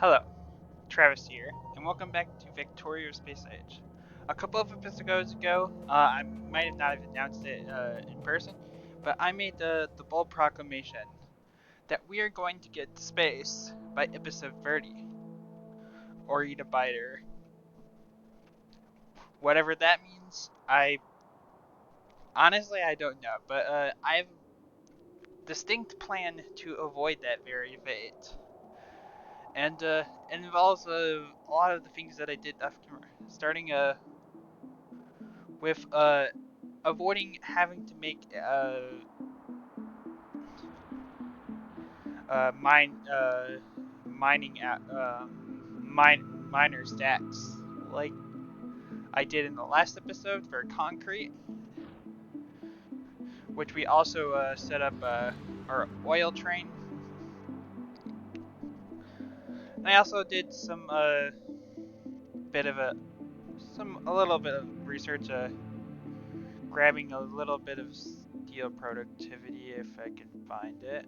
Hello, Travis here, and welcome back to Factorio Space Age. A couple of episodes ago, I might have not have announced it in person, but I made the bold proclamation that we are going to get to space by episode 30, or eat a biter. Whatever that means, I don't know, but I have a distinct plan to avoid that very fate. And it involves a lot of the things that I did off camera, starting with avoiding having to make mining at miner stacks like I did in the last episode for concrete, which we also set up our oil train. And I also did some bit of a little bit of research, grabbing a little bit of steel productivity if I can find it.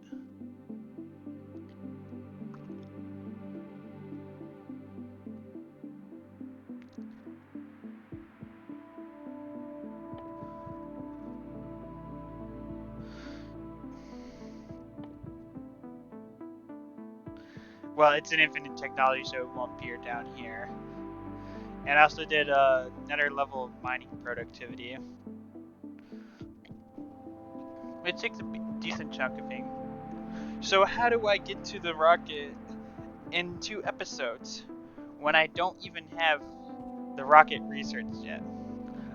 Well, it's an infinite technology, so it won't appear down here. And I also did another level of mining productivity, which takes a decent chunk of thing. So how do I get to the rocket in 2 episodes when I don't even have the rocket research yet?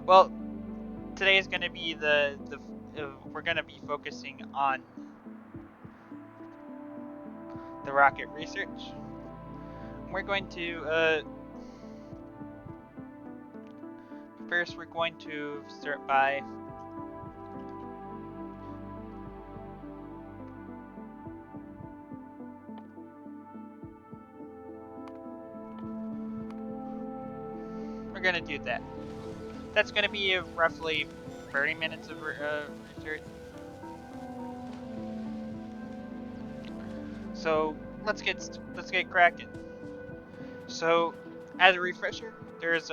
Well, today is going to be we're going to be focusing on the rocket research. We're going to first we're going to start by we're going to do that. That's going to be roughly 30 minutes of research. So let's get cracking. So, as a refresher, there's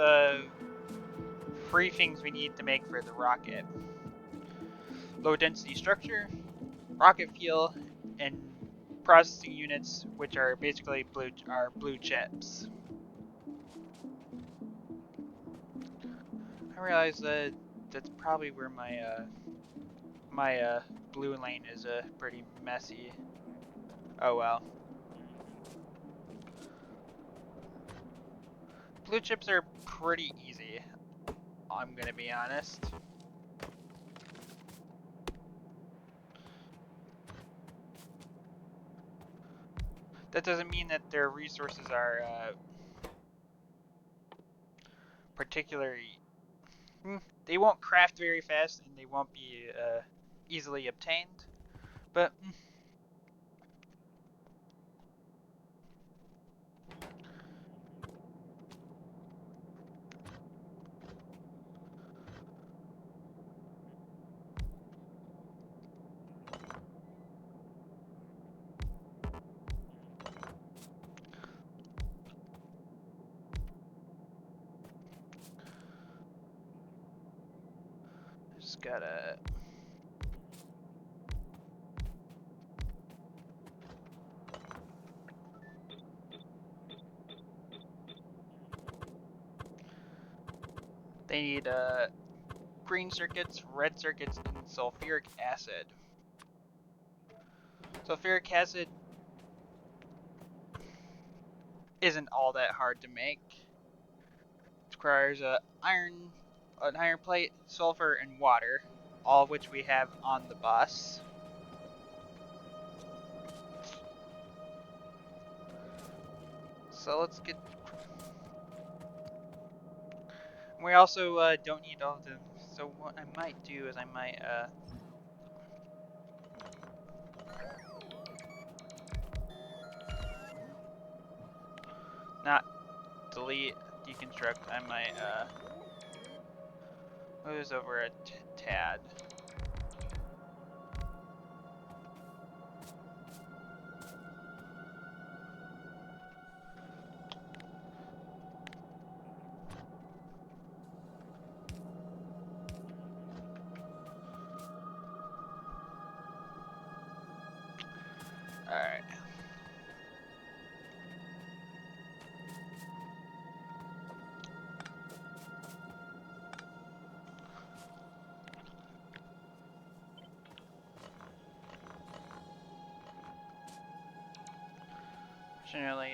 3 things we need to make for the rocket: low density structure, rocket fuel, and processing units, which are basically blue chips. I realize that that's probably where my blue lane is pretty messy. Oh well. Blue chips are pretty easy, I'm gonna be honest. That doesn't mean that their resources are particularly... They won't craft very fast, and they won't be easily obtained, but... Just gotta... They need green circuits, red circuits, and sulfuric acid. Sulfuric acid isn't all that hard to make. It requires an iron plate, sulfur, and water, all of which we have on the bus. So let's get... We also don't need all of them. So what I might do is I might not delete, deconstruct. I might move this over a tad. Unfortunately,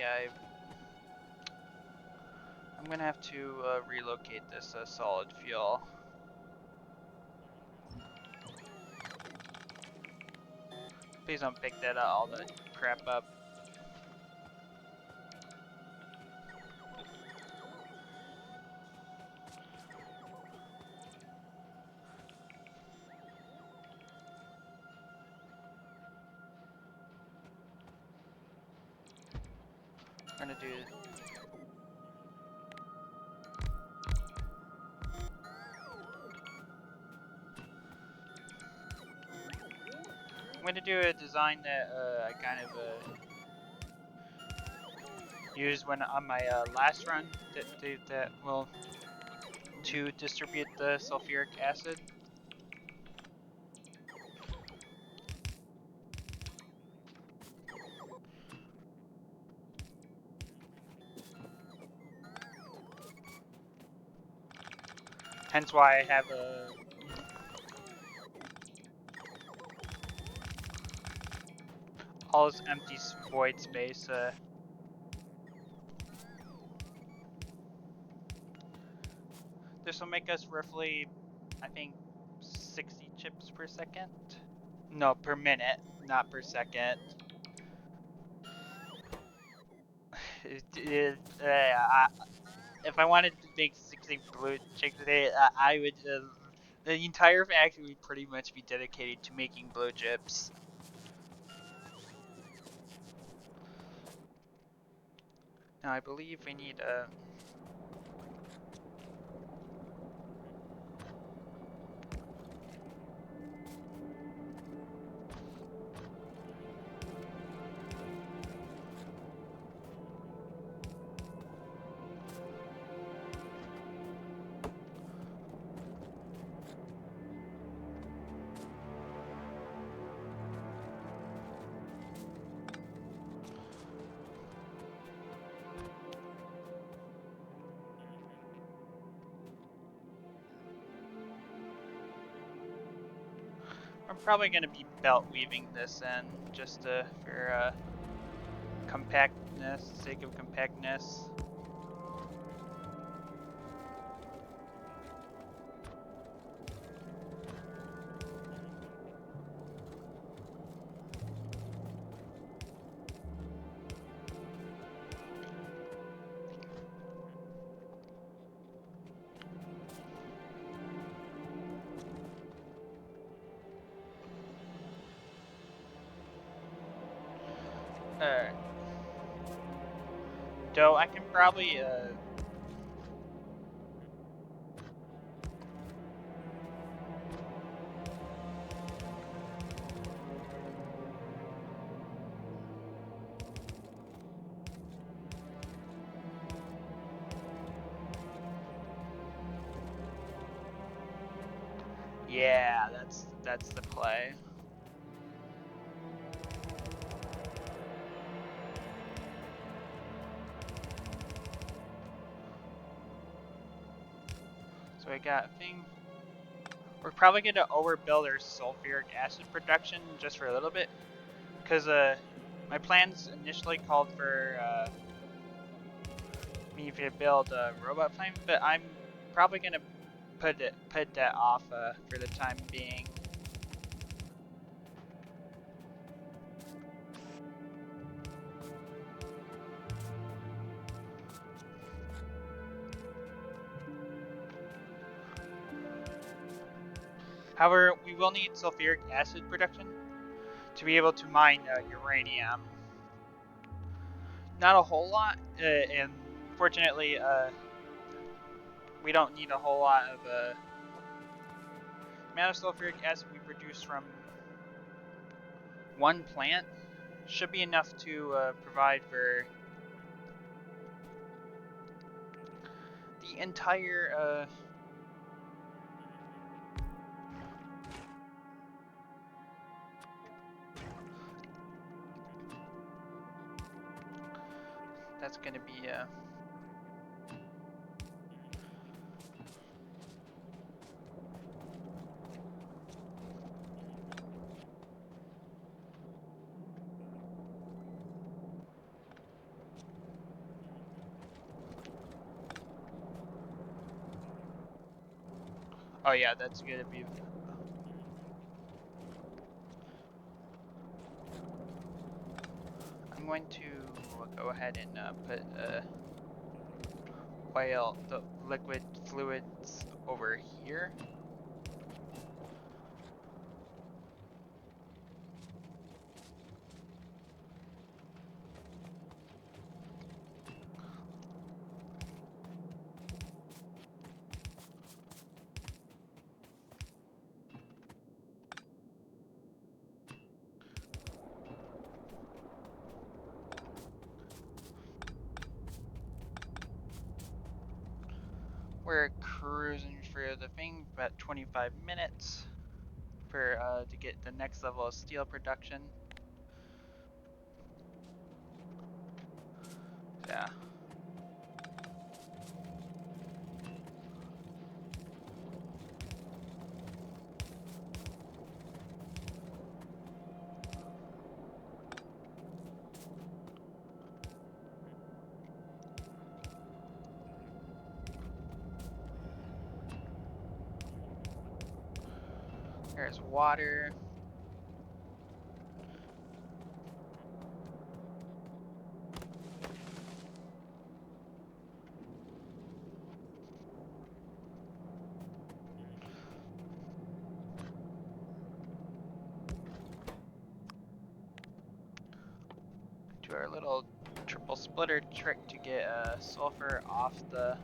I'm gonna have to relocate this solid fuel. Please don't pick that all the crap up. I'm gonna do. I'm gonna do a design that I kind of used when on my last run that will to distribute the sulfuric acid. Hence why I have all this empty void space. This will make us roughly, I think, 60 chips per second. No, per minute, not per second. If I wanted to make 60 blue chips today, I would. The entire factory would pretty much be dedicated to making blue chips. Now I believe we need a. I'm probably going to be belt weaving this in just for compactness, sake of compactness. Though I can probably yeah, that's the play. So I got a thing. We're probably going to overbuild our sulfuric acid production just for a little bit, because my plans initially called for me to build a robot plane, but I'm probably going to put that off for the time being. However, we will need sulfuric acid production to be able to mine uranium. Not a whole lot, and fortunately, we don't need a whole lot of amount of sulfuric acid we produce from one plant should be enough to provide for the entire that's going to be Oh yeah, that's gonna be. I'm going to go ahead and put the liquid fluids over here. We're cruising for the thing about 25 minutes for to get the next level of steel production. Yeah. There's water. Do our little triple splitter trick to get sulfur off the.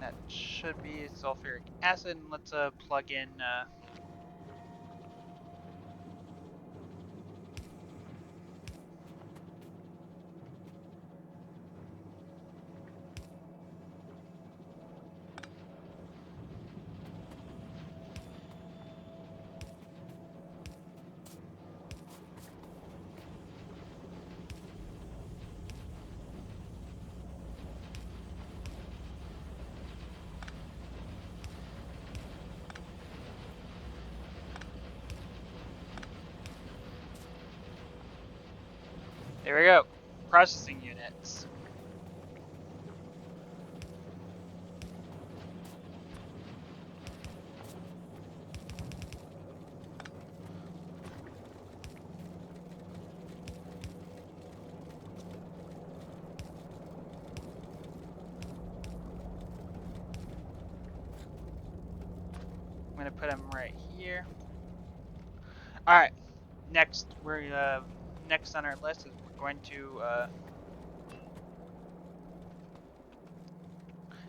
That should be sulfuric acid. Let's plug in. There we go. Processing units. I'm gonna put them right here. All right. Next, we're next on our list is we're going to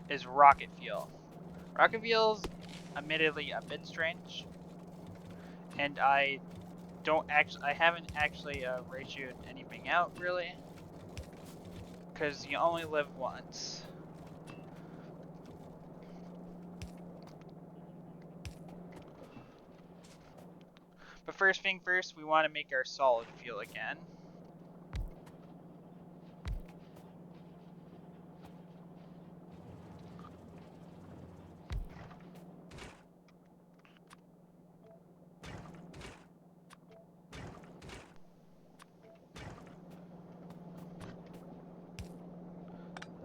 is rocket fuel. Rocket fuel's admittedly a bit strange, and I haven't actually ratioed anything out really, because you only live once. But first thing first, we want to make our solid fuel again.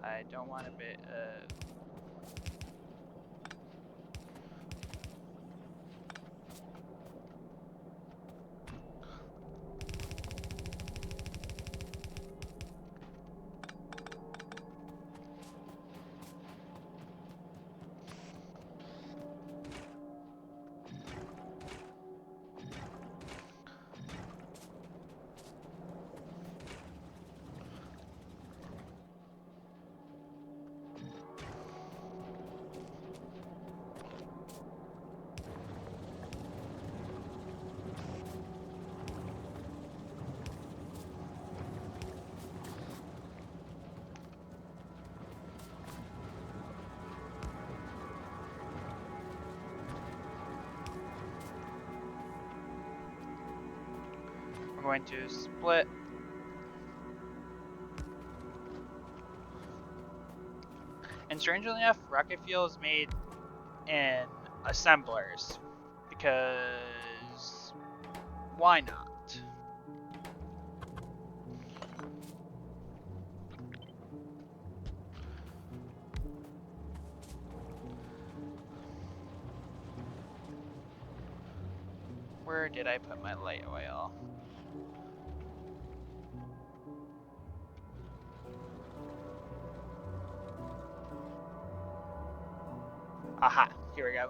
I don't want a bit We're going to split. And strangely enough, rocket fuel is made in assemblers because why not? Where did I put my light oil? Aha, here we go.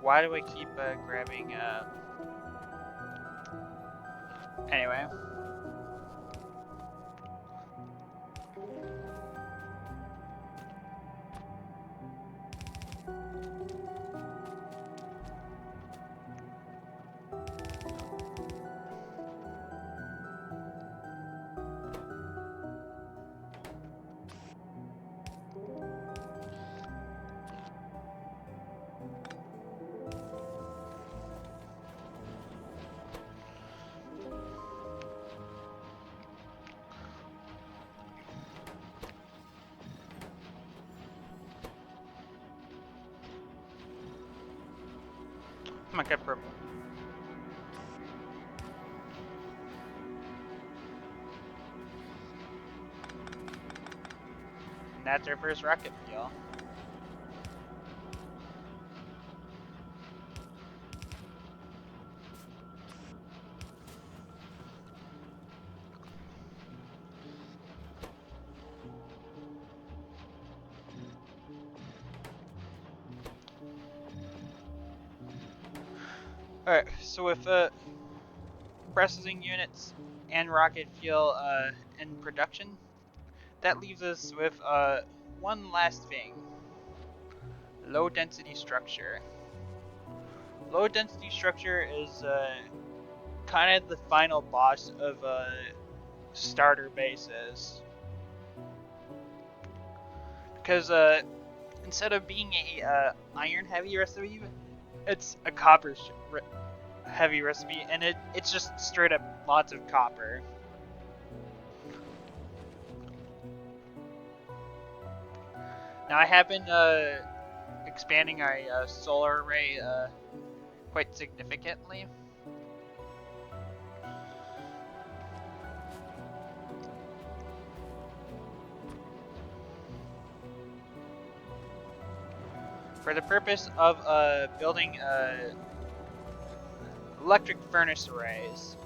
Why do I keep grabbing, anyway. Oh my god, purple. And that's our first rocket fuel. Alright, so with processing units and rocket fuel in production, that leaves us with one last thing. Low density structure. Low density structure is kind of the final boss of starter bases. Because instead of being a iron heavy recipe, it's a copper heavy recipe, and it's just straight up lots of copper. Now I have been expanding our solar array quite significantly. For the purpose of building electric furnace arrays.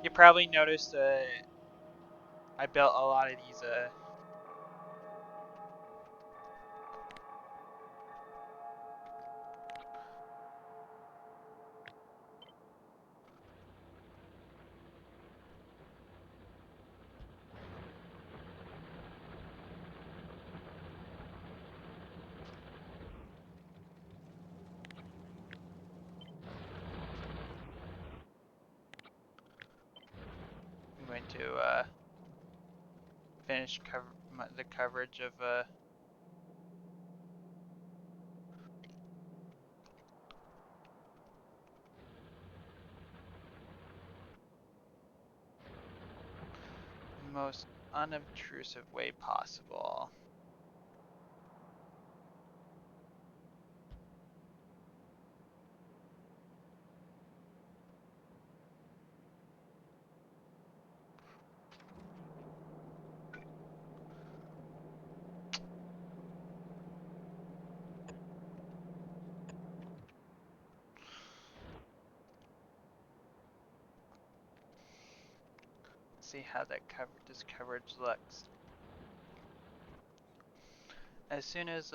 You probably noticed I built a lot of these I'm going to finish the coverage of the most unobtrusive way possible. see how that this coverage looks. As soon as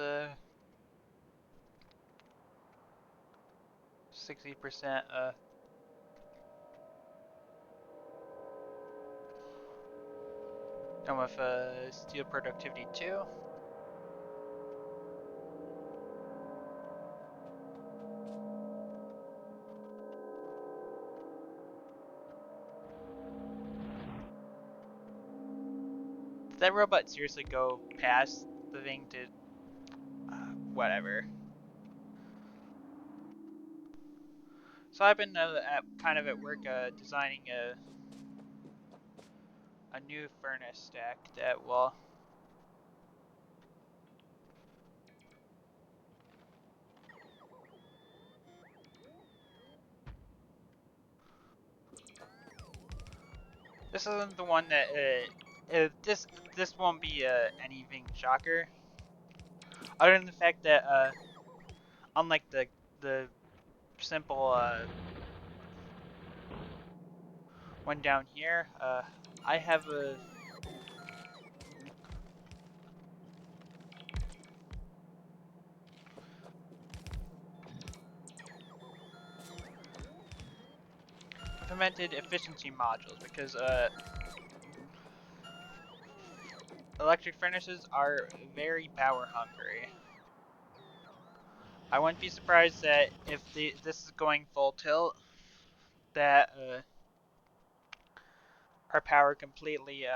60% done with steel productivity 2. Did that robot seriously go past the thing to whatever? So I've been kind of at work designing a new furnace stack that will this isn't the one that this won't be anything shocker, other than the fact that unlike the simple one down here, I have implemented efficiency modules because electric furnaces are very power hungry. I wouldn't be surprised that if this is going full tilt, that our power completely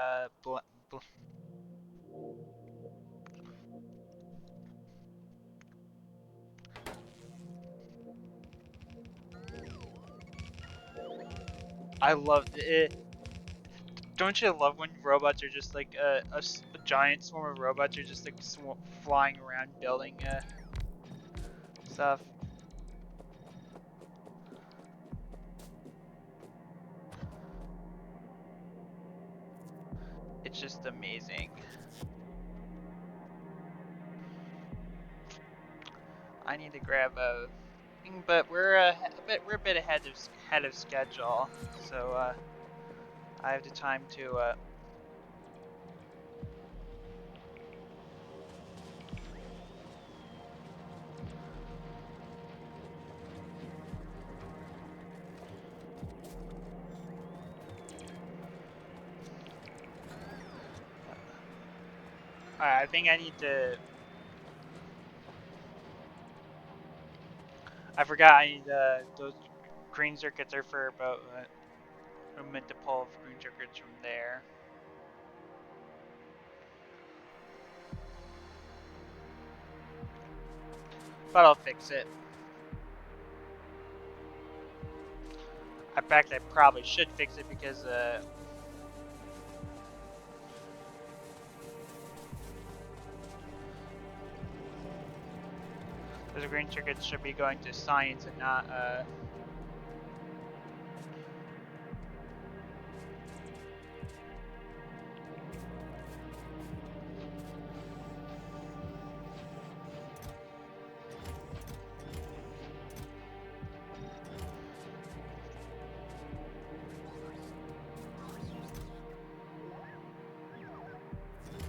I love it. Don't you love when robots are just like a giant swarm of robots are just like flying around building stuff? It's just amazing. I need to grab a thing, but we're a bit ahead of schedule, so I have the time to I think I need to. I forgot I need those green circuits are for about. I'm meant to pull green circuits from there. But I'll fix it. In fact, I probably should fix it because those green circuits should be going to science and not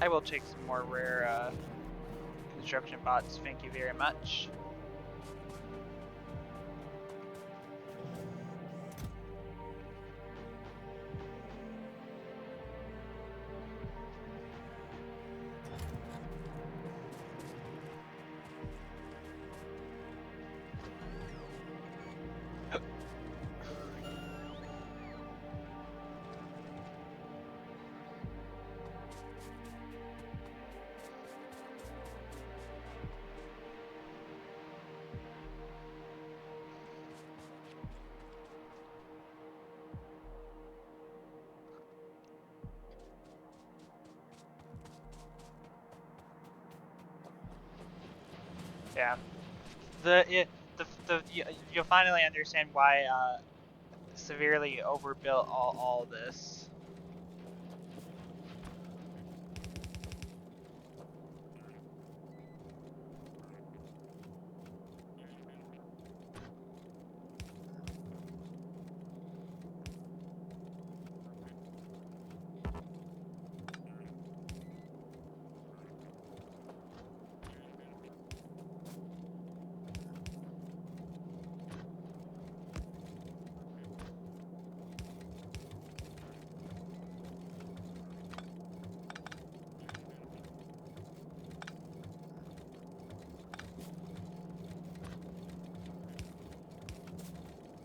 I will take some more rare construction bots, thank you very much. Yeah, you'll finally understand why severely overbuilt all this.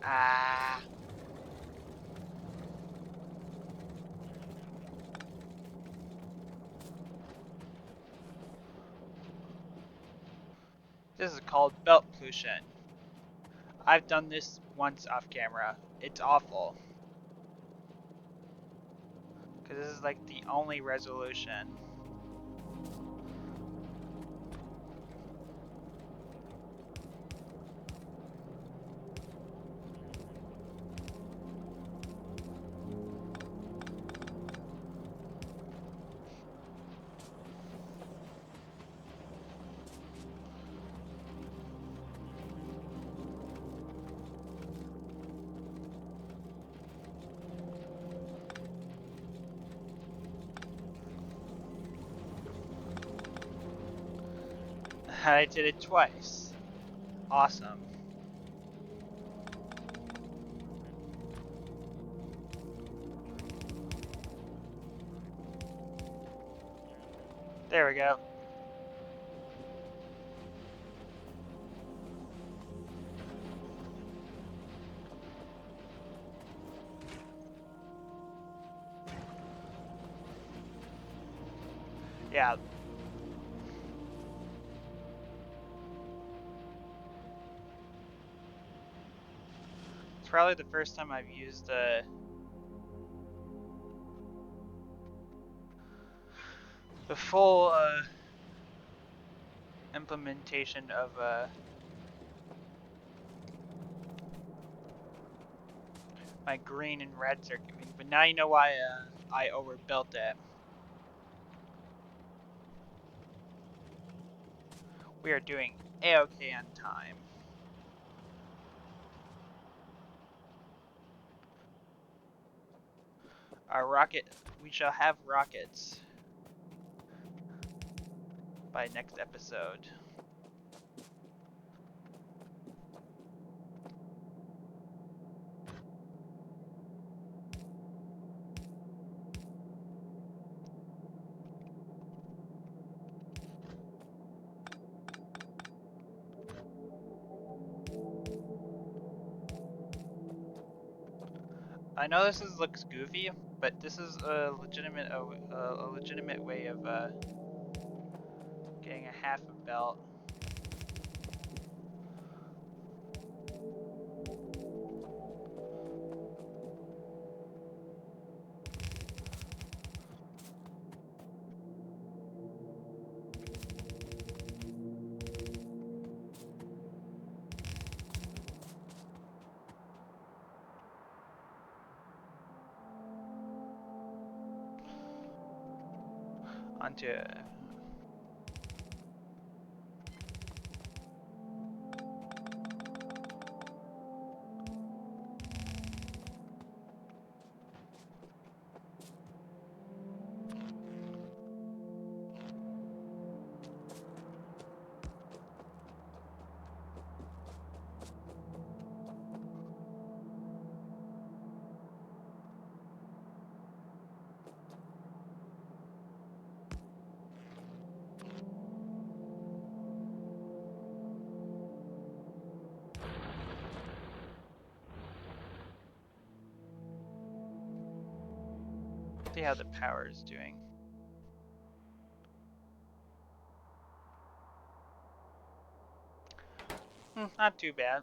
Ah. This is called belt pollution. I've done this once off camera. It's awful. Because this is like the only resolution. I did it twice. Awesome. There we go. Yeah. It's probably the first time I've used the full implementation of my green and red circuitry, but now you know why I overbuilt it. We are doing A-OK on time. Our rocket, we shall have rockets by next episode. I know this looks goofy, but this is a legitimate way of getting a half a belt. Onto see how the power is doing. Not too bad.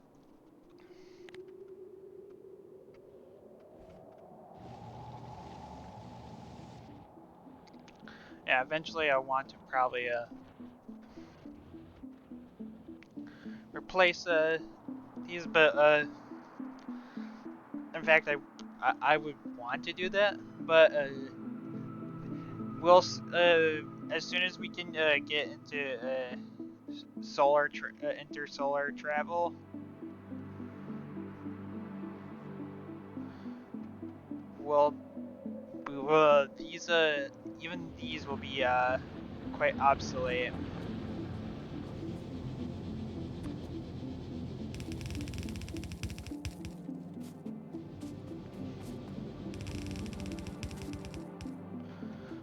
Yeah, eventually I want to probably replace these, but in fact I would want to do that, but we'll as soon as we can get into intersolar travel, we'll these even these will be quite obsolete.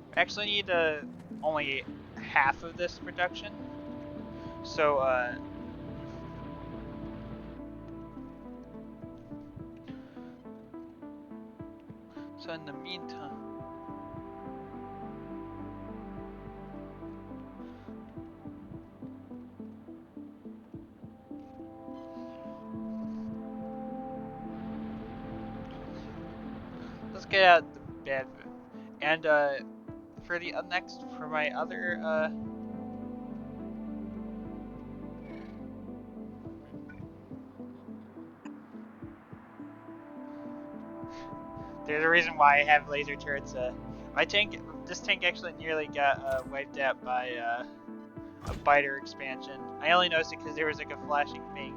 We actually need only half of this production, so So in the meantime, let's get out the bad. And for the next, for my other there's a reason why I have laser turrets. My tank, this tank actually nearly got wiped out by a biter expansion. I only noticed it because there was like a flashing thing.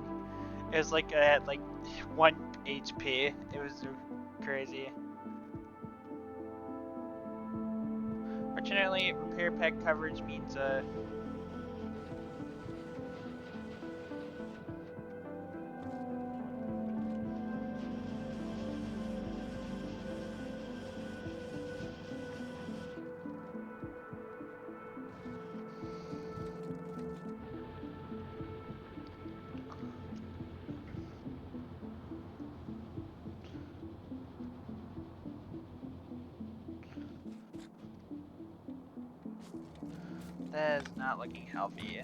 It was like at like 1 HP. It was crazy. Fortunately, repair pack coverage means that is not looking healthy.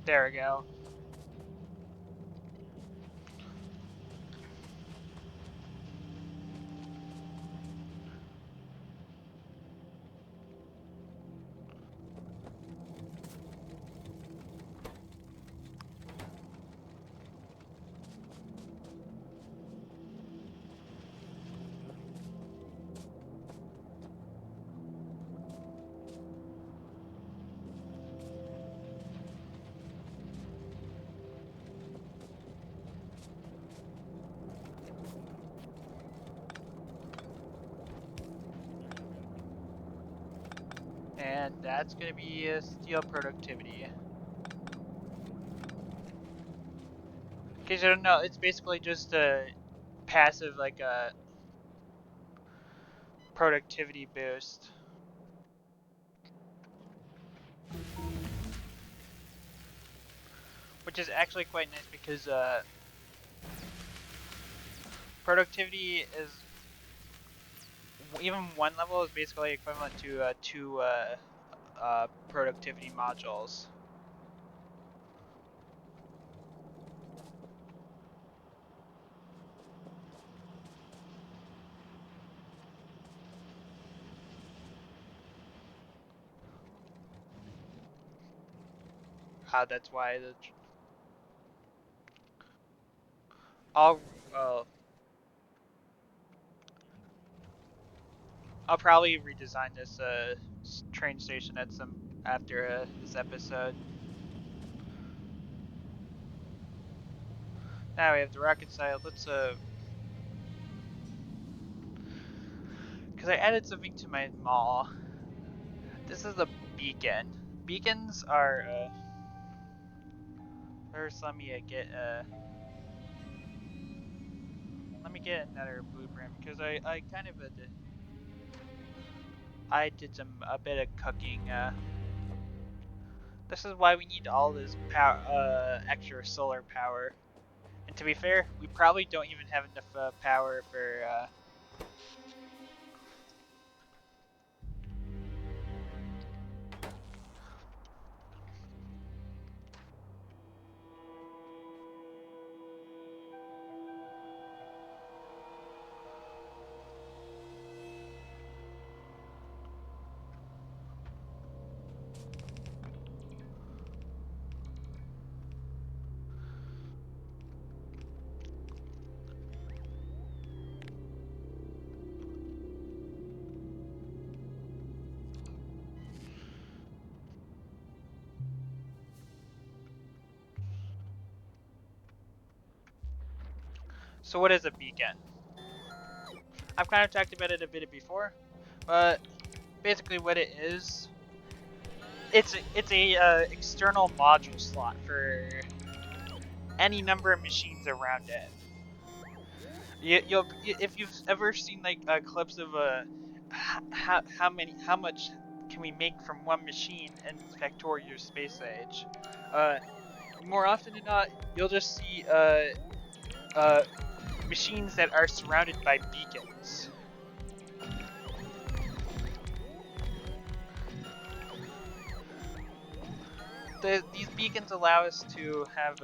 There we go. And that's gonna be steel productivity. In case you don't know, it's basically just a passive like a productivity boost. Which is actually quite nice because productivity is even one level is basically equivalent to two productivity modules. That's why the I'll uh, I'll probably redesign this train station at some after this episode. Now we have the rocket side. Let's because I added something to my mall. This is a beacon. Beacons are first. Let me get another blueprint because I kind of I did a bit of cooking. This is why we need all this extra solar power. And to be fair, we probably don't even have enough power for. So what is a beacon? I've kind of talked about it a bit before, but basically what it is, it's a external module slot for any number of machines around it. If you've ever seen like clips of how much can we make from one machine in Factorio Space Age, more often than not, you'll just see machines that are surrounded by beacons. These beacons allow us to have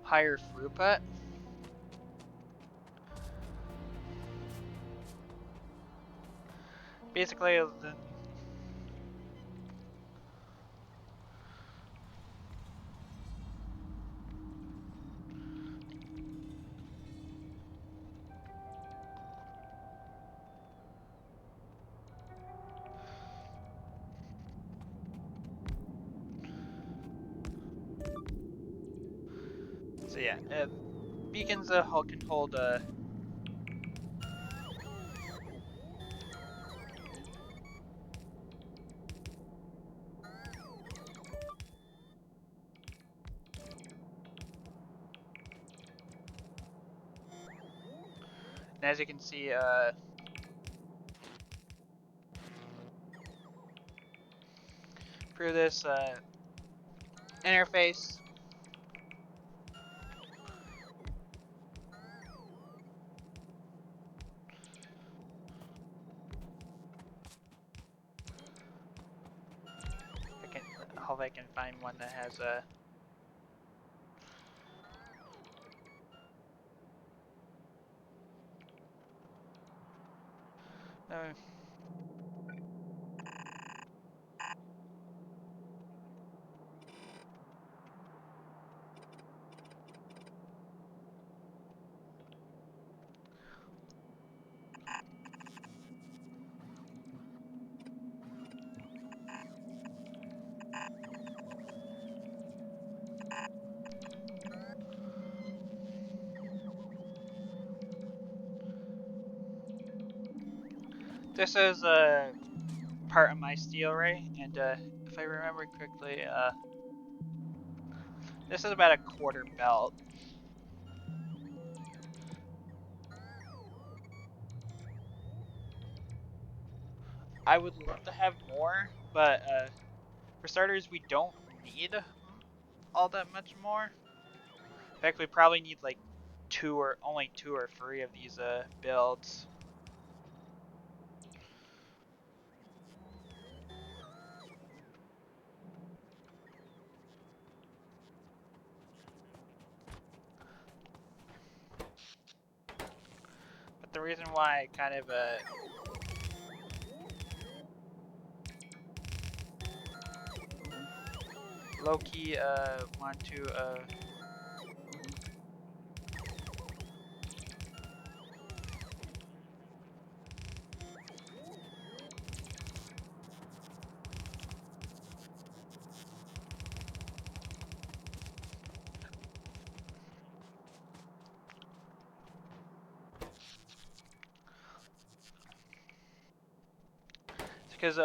higher throughput. Basically, so yeah, beacons can hold and as you can see, through this interface, I hope I can find one that has a. This is a part of my steel ray, and if I remember correctly, this is about a quarter belt. I would love to have more, but for starters, we don't need all that much more. In fact, we probably need like only two or three of these builds. But the reason why I kind of low-key want to because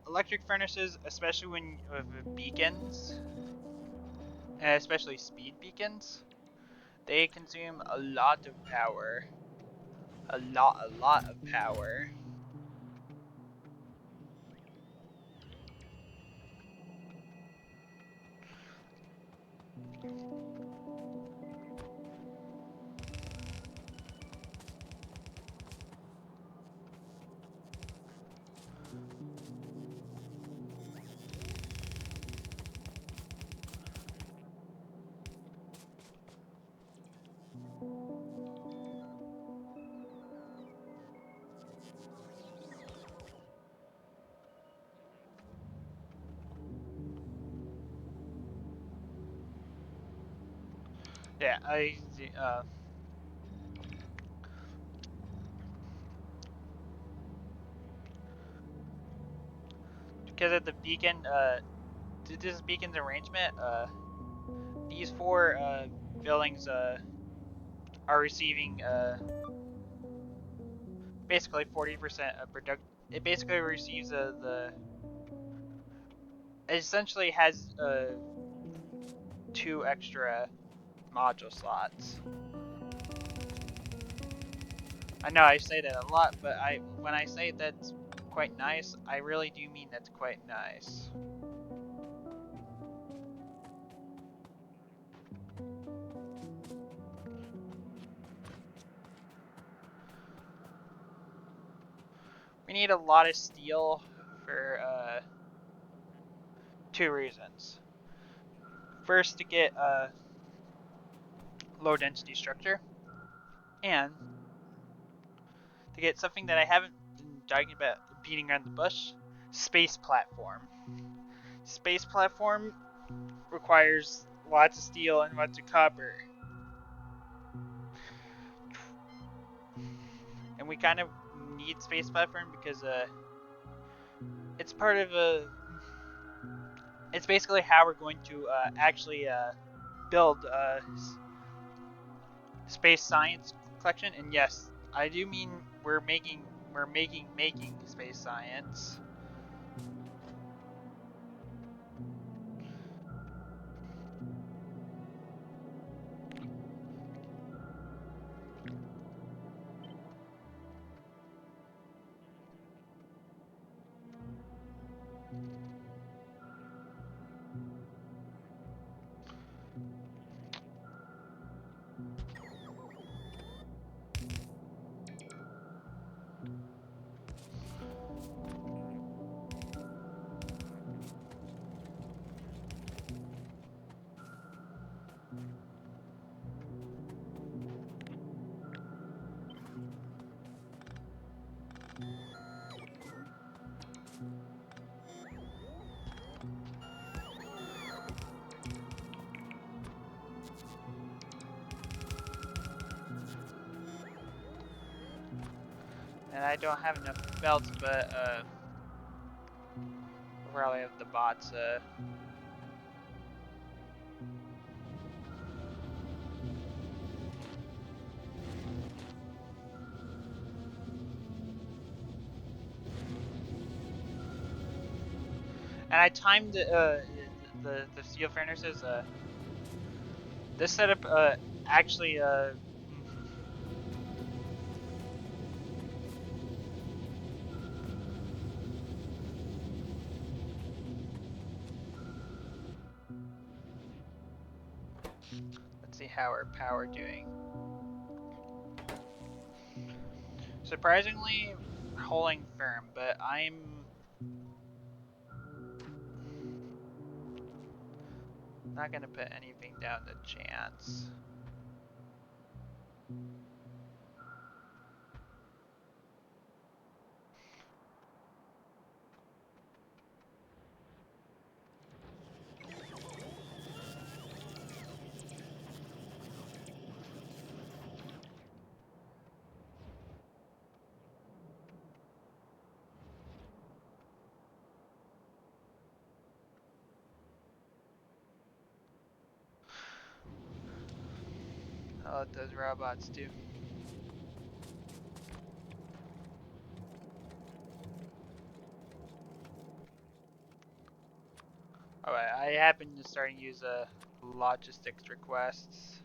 electric furnaces, especially when with beacons, and especially speed beacons, they consume a lot of power. A lot of power. Yeah, because of the beacon, this beacon's arrangement, these four buildings are receiving basically 40% of product. It basically receives it essentially has 2 extra module slots. I know I say that a lot, but when I say that's quite nice, I really do mean that's quite nice. We need a lot of steel for 2 reasons. First, to get low density structure, and to get something that I haven't been talking about beating around the bush, space platform. Space platform requires lots of steel and lots of copper. And we kind of need space platform because it's part of it's basically how we're going to actually build space science collection. And yes, I do mean we're making space science. And I don't have enough belts, but we'll probably have the bots and I timed the steel furnaces. This setup actually let's see how our power doing. Surprisingly, holding firm, but I'm not gonna put anything down to chance. I'll let those robots do. Alright, I happen to start to use logistics requests.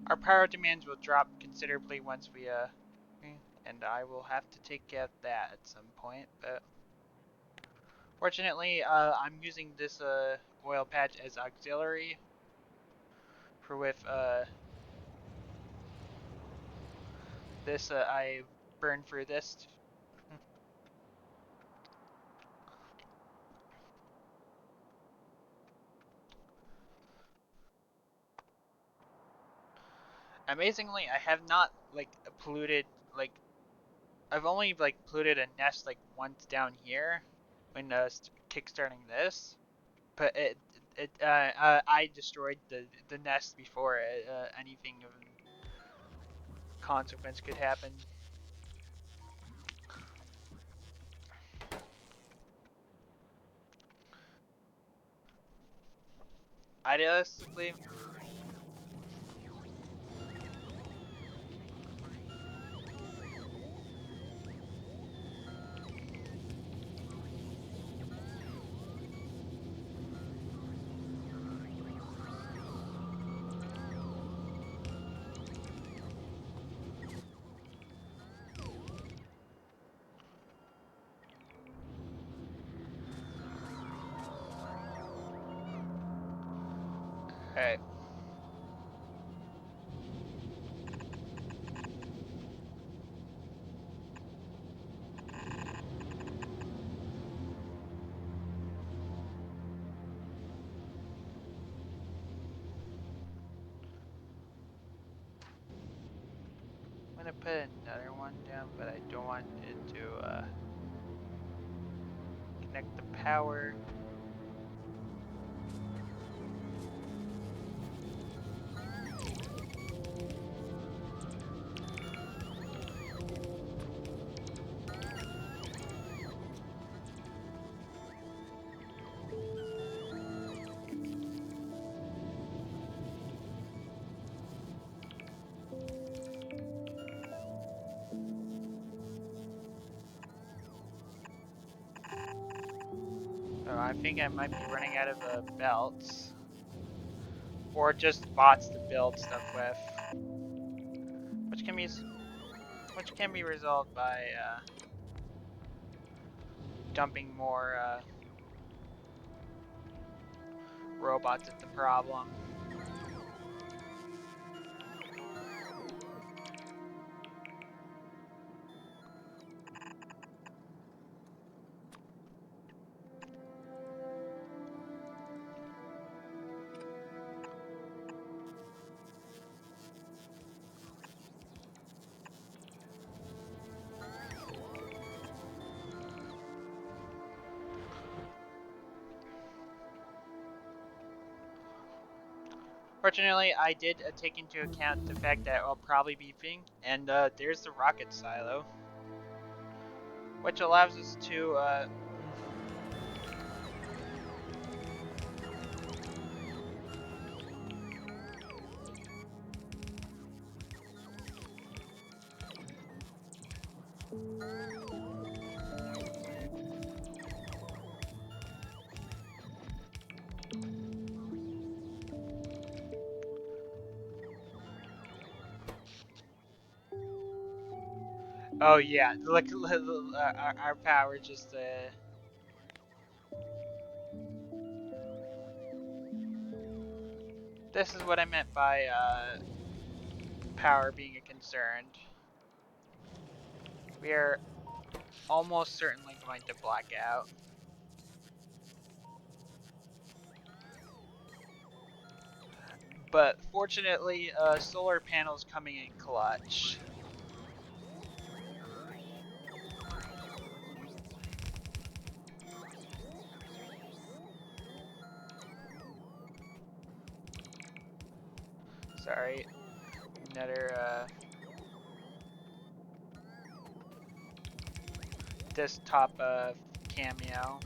Our power demands will drop considerably once we and I will have to take care of that at some point, but fortunately I'm using this oil patch as auxiliary for with this I burn through this. Amazingly, I have not like polluted like I've only like polluted a nest like once down here when kickstarting this, but I destroyed the nest before anything of consequence could happen. Idealistically, alright. I'm gonna put another one down, but I don't want it to connect the power. So I think I might be running out of belts, or just bots to build stuff with, which can be resolved by dumping more robots at the problem. Fortunately, I did take into account the fact that I'll probably be beefing, and there's the rocket silo, which allows us to oh yeah, look, our power just this is what I meant by power being a concern. We are almost certainly going to black out. But fortunately, solar panels coming in clutch. Sorry, another desktop cameo.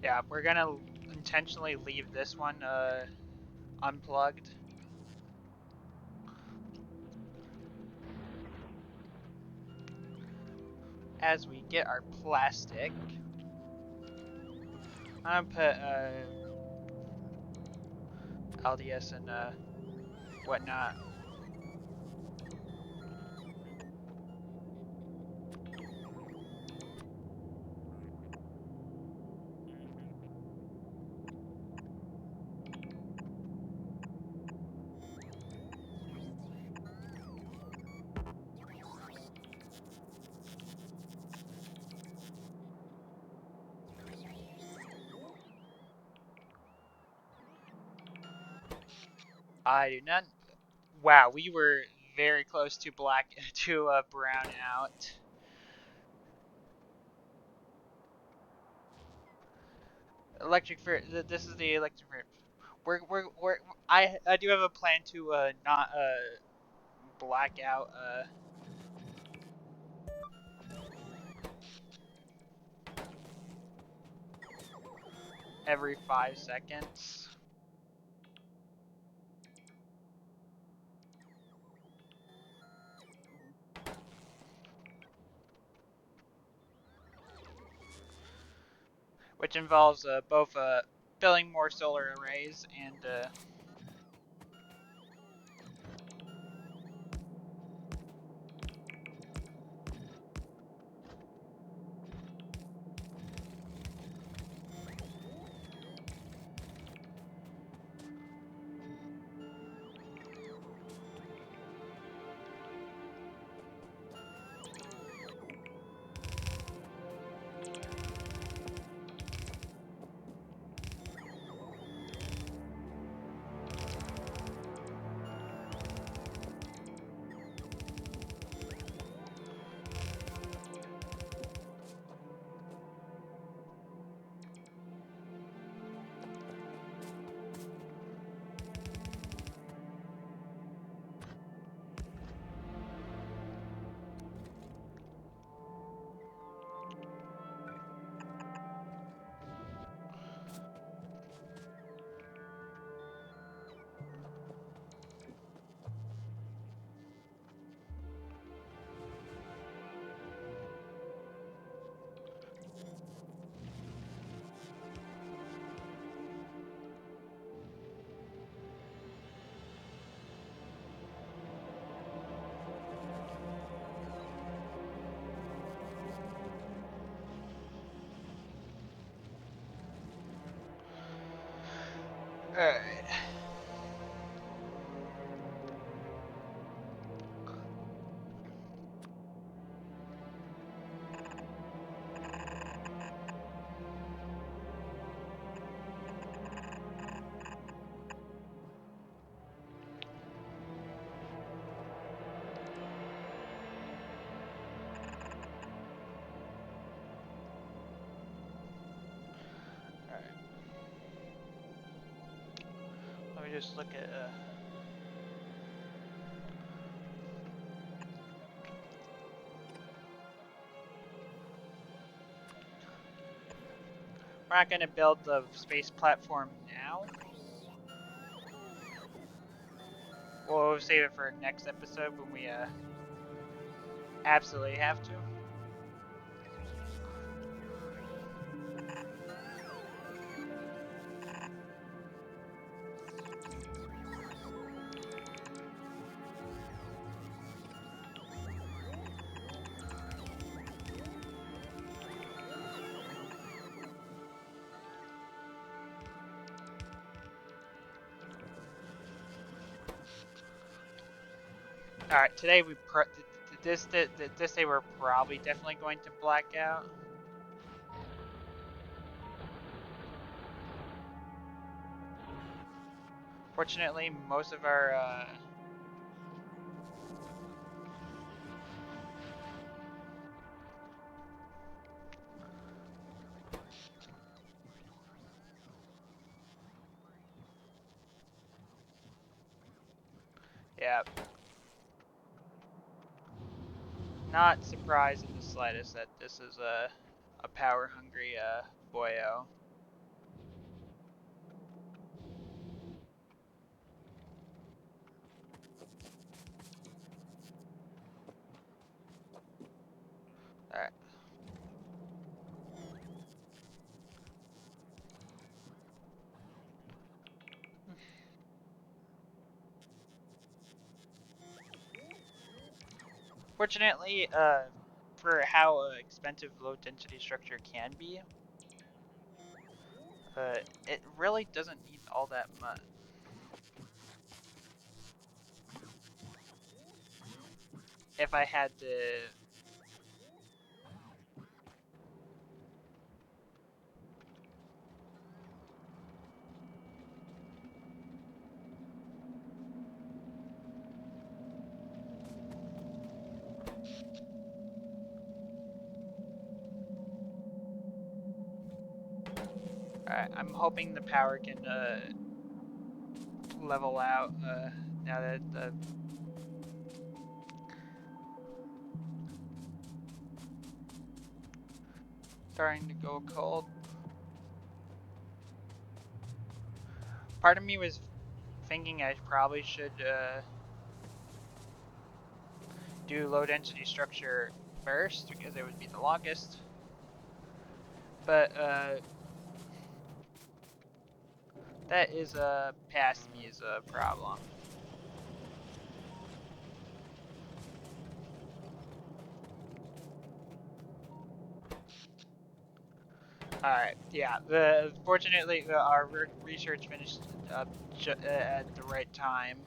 Yeah, we're gonna intentionally leave this one unplugged. As we get our plastic, I'm gonna put LDS and whatnot. I do not. Wow, we were very close to black to brown out. Electric for this is the electric for. We're I do have a plan to not black out every 5 seconds. Which involves both building more solar arrays and Alright. Alright. Let me just look at we're not gonna build the space platform now. We'll save it for next episode when we absolutely have to. All right, today this day we're probably definitely going to black out. Fortunately, most of our yeah, not surprised in the slightest that this is a power hungry boyo. All right. Fortunately, for how expensive low density structure can be, it really doesn't need all that much. If I had to, I'm hoping the power can level out now that the starting to go cold. Part of me was thinking I probably should do low density structure first because it would be the longest. But that is past me is a problem. Alright, yeah. Fortunately, our research finished up at the right time.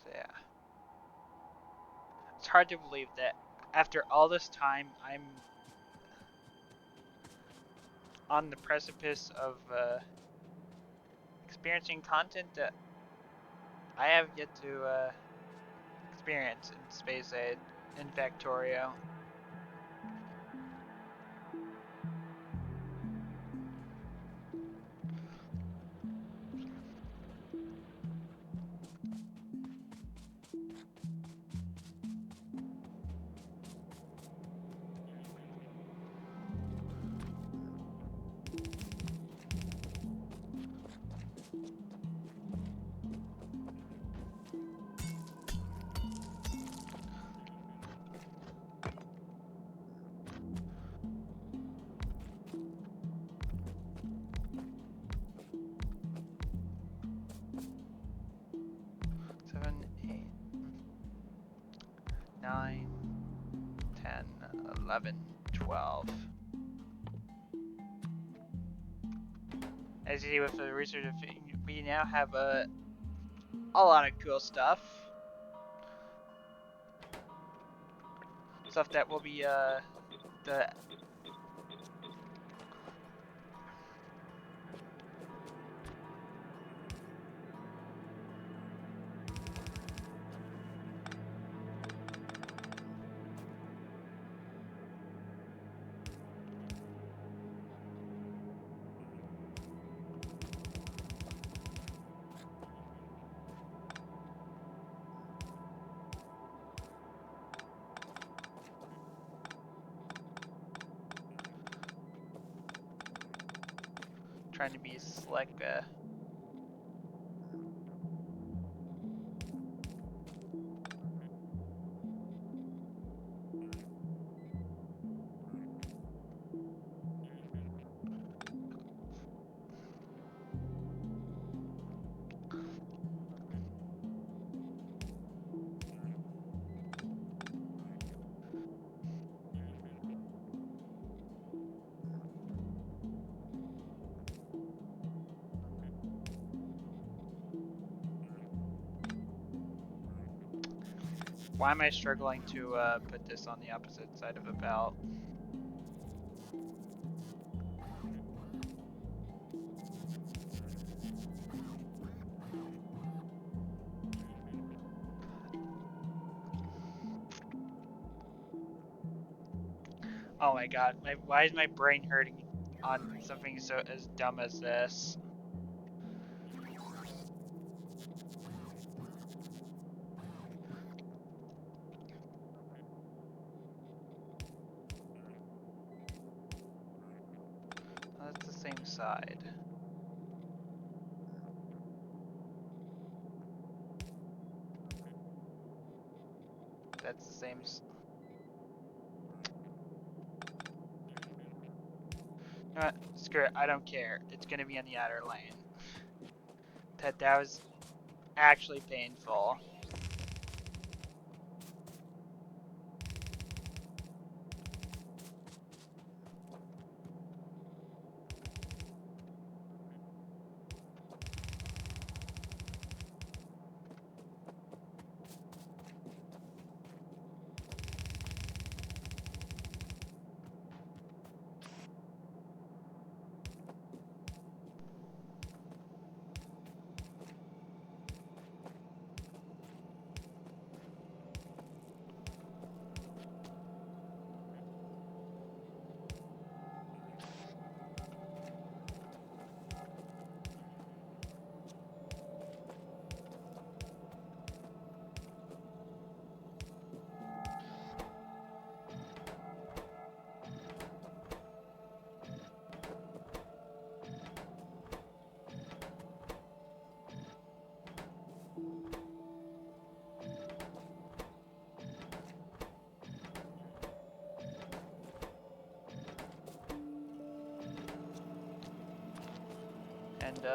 So yeah. It's hard to believe that after all this time, I'm on the precipice of experiencing content that I have yet to experience in Space Age in Factorio. Seven, 8, 9, 10, 11, 12. As you see with the research, we now have a lot of cool stuff. Stuff that will be the trying to be slick. Why am I struggling to put this on the opposite side of the belt? Oh my god, why is my brain hurting on something so as dumb as this? That's the same side. That's the same. Screw it. I don't care. It's gonna be in the outer lane. That was actually painful. And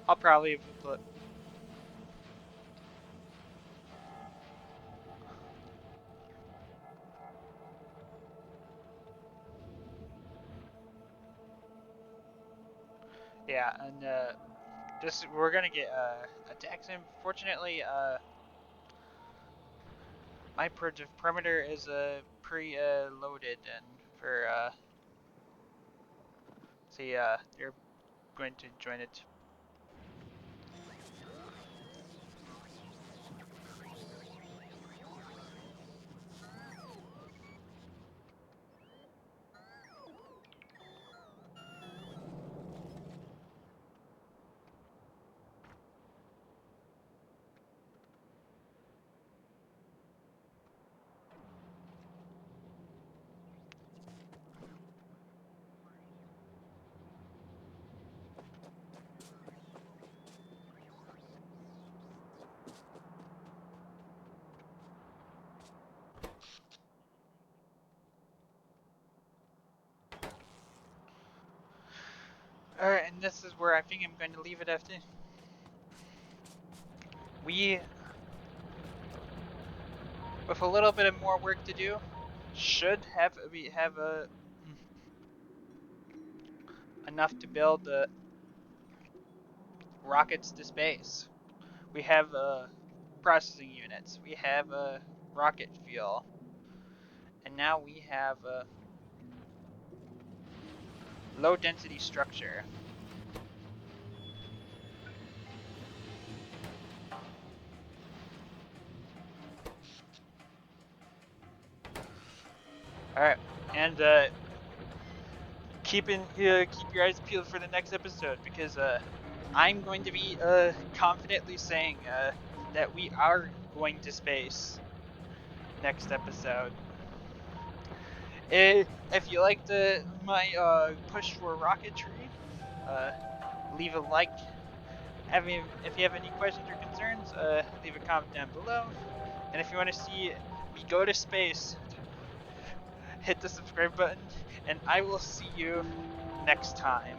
I'll probably put. Yeah, and this we're gonna get attacks. Unfortunately, my perimeter is pre-loaded, and for see you're going to join it. Alright, and this is where I think I'm going to leave it after. We, with a little bit of more work to do, should have enough to build rockets to space. We have processing units. We have rocket fuel, and now we have a low density structure. All right, and keep your eyes peeled for the next episode, because I'm going to be confidently saying that we are going to space next episode. If you liked my push for rocketry, leave a like. If you have any questions or concerns, leave a comment down below. And if you want to see me go to space, hit the subscribe button, and I will see you next time.